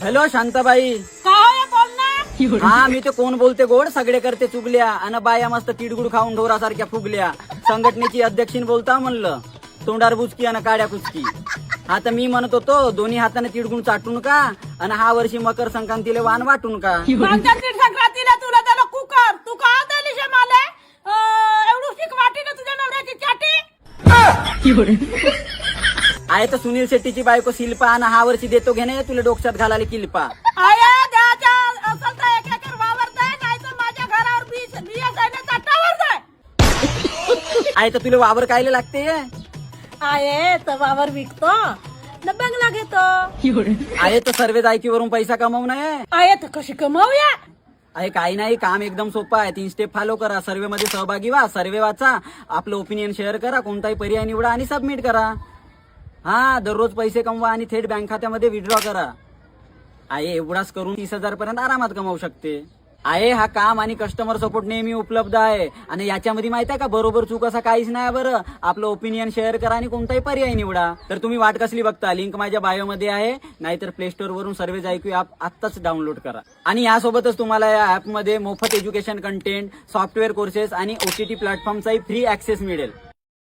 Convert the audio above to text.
Hello Shantabai. काय बोल ना. हा मी ते कोण बोलते गोड सगळे करते चुगल्या आणि बाया मस्त तिडगुड खाऊन ढोरासारख्या फुगल्या. संघटनेची अध्यक्षीन बोलता म्हणलं. तोंडार बुचकी आणि काड्या कुचकी. आता मी म्हणत होतो दोन्ही हाताने तिडगुण चाटून का आणि हा वर्षी मकर संक्रांतीला वाण वाटून का. मागच्या तीन संक्रांतीला तुला त्याला कुकर तू का दिली शे मला एवढं शिक वाटी ना तुझ्या नवऱ्याची चाटी. आहे तर सुनील शेट्टीची बायको शिल्पा आणि हा वर्षी देतो घेणे तुला डोक्यात घालायला किल्पा. आया द्याच्या असल तर एक एकर वावर जाय नाही तर माझ्या घरावर बिया जाण्याचा टावर जाय. आहे तर तुला वावर कायला लागते. आहे तर वावर विकतो न बंगला घेतो. आहे तर सर्वे जायकीवरून पैसा कमवू नये. आहे तर कशी कमावूया. आहे काही नाही काम एकदम सोपं आहे. 3 स्टेप फॉलो करा. सर्वे मध्ये सहभागी व्हा. सर्वे वाचा. आपलं ओपिनियन शेअर करा. कोणताही पर्याय निवडा आणि सबमिट करा. हा दररोज पैसे कमवा आणि थेट बँक खात्यामध्ये विड्रॉ करा. आहे एवढाच करून 30,000 पर्यंत आरामात कमावू शकते. आहे हा काम आणि कस्टमर सपोर्ट नेहमी उपलब्ध आहे. आणि याच्यामध्ये माहित आहे का बरोबर चूक असा काहीच नाही बरं. आपलं ओपिनियन शेअर करा आणि कोणताही पर्याय निवडा. तर तुम्ही वाट कसली बघता. लिंक माझ्या बायो मध्ये आहे. नाहीतर प्ले स्टोर वरून सर्वे ऐकू ऍप आत्ताच डाउनलोड करा. आणि यासोबतच तुम्हाला या ऍप मध्ये मोफत एज्युकेशन कंटेंट, सॉफ्टवेअर कोर्सेस आणि OTT प्लॅटफॉर्मचाही फ्री ऍक्सेस मिळेल.